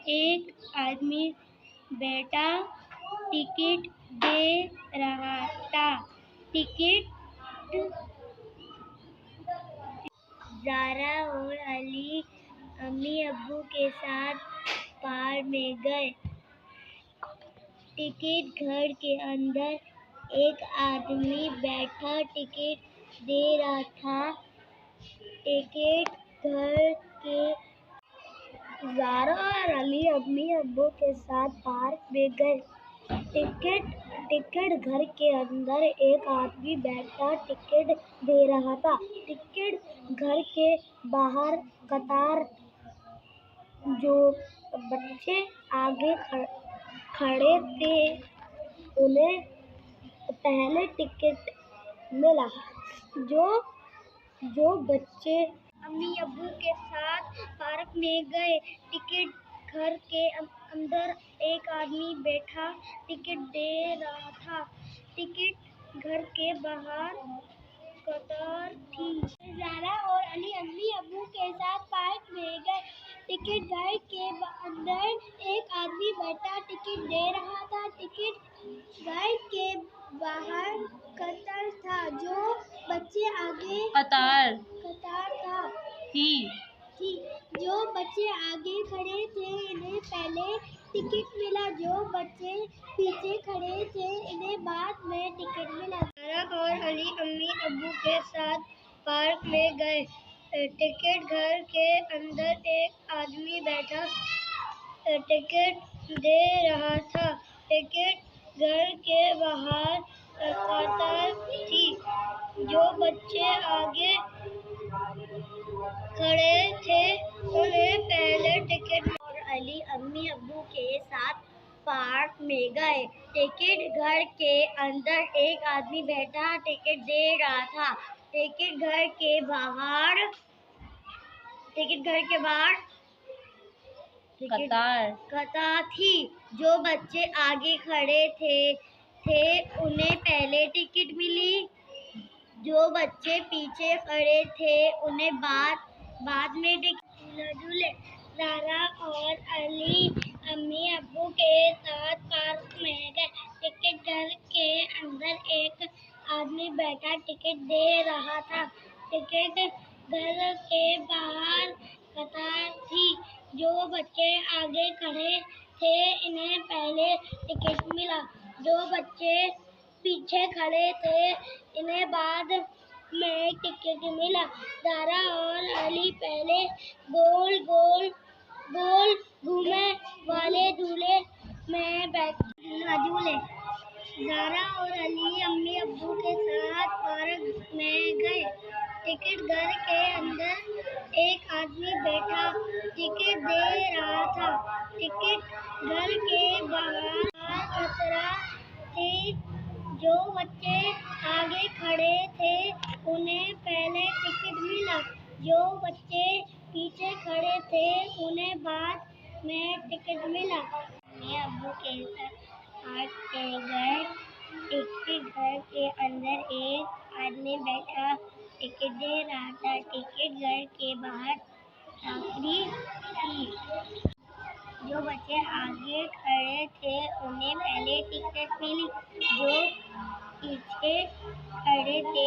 ایک آدمی بیٹھا ٹکٹ دے رہا تھا۔ ٹکٹ زہرا اور علی امی ابو کے ساتھ پارک میں گئے۔ ٹکٹ گھر کے اندر ایک آدمی بیٹھا ٹکٹ دے رہا تھا۔ ٹکٹ گھر کے زہرا اور علی امی ابو کے ساتھ پارک میں گئے۔ ٹکٹ گھر کے اندر ایک آدمی بیٹھا ٹکٹ دے رہا تھا۔ ٹکٹ گھر کے باہر قطار جو بچے آگے کھڑے تھے انہیں پہلے ٹکٹ ملا۔ جو بچے امی ابو کے ساتھ پارک میں گئے۔ ٹکٹ گھر کے اندر ایک آدمی بیٹھا ٹکٹ دے رہا تھا۔ ٹکٹ گھر کے باہر قطار تھی۔ زہرا اور علی امی ابو کے ساتھ پارک میں گئے۔ ٹکٹ گھر کے اندر ایک آدمی بیٹھا ٹکٹ دے رہا تھا۔ ٹکٹ گھر کے باہر قطار تھا۔ جو بچے آگے کھڑے تھے انہیں پہلے ٹکٹ ملا۔ جو بچے پیچھے کھڑے تھے انہیں بعد میں ٹکٹ ملا۔ زہرا اور علی امی ابو کے ساتھ پارک میں گئے۔ ٹکٹ گھر کے اندر ایک آدمی بیٹھا ٹکٹ دے رہا تھا۔ ٹکٹ گھر کے باہر قطار تھی۔ جو بچے آگے کھڑے تھے انہیں پہلے ٹکٹ ملا۔ اور علی امی ابو کے ساتھ پارک میں گئے۔ ٹکٹ گھر کے اندر ایک آدمی بیٹھا ٹکٹ دے رہا تھا۔ ٹکٹ گھر کے باہر قطار تھی۔ جو بچے آگے کھڑے تھے انہیں پہلے ٹکٹ ملی۔ جو بچے پیچھے کھڑے تھے انہیں بعد میں ٹکٹ ملا۔ زہرا اور علی امی ابو کے ساتھ پارک میں گئے۔ ٹکٹ گھر کے اندر ایک آدمی بیٹھا ٹکٹ دے رہا تھا۔ ٹکٹ گھر کے باہر قطار تھی۔ جو بچے آگے کھڑے تھے انہیں پہلے ٹکٹ ملا۔ جو بچے پیچھے کھڑے تھے انہیں بعد میں ٹکٹ ملا۔ زہرا اور علی پہلے گول گول گھومنے والے جھولے میں بیٹھے۔ زہرا اور علی امی ابو کے ساتھ پارک میں گئے۔ ٹکٹ گھر کے اندر ایک آدمی بیٹھا ٹکٹ دے رہا تھا۔ ٹکٹ گھر کے باہر قطار تھی۔ جو بچے آگے کھڑے تھے انہیں پہلے ٹکٹ ملا۔ جو بچے پیچھے کھڑے تھے انہیں بعد میں ٹکٹ ملا۔ امی ابو کے ساتھ پارک میں گئے۔ ٹکٹ گھر کے اندر ایک آدمی بیٹھا ٹکٹ دے رہا تھا۔ ٹکٹ گھر کے باہر ٹاکری تھی۔ جو بچے آگے کھڑے تھے انہیں پہلے ٹکٹ ملی۔ جو پیچھے کھڑے تھے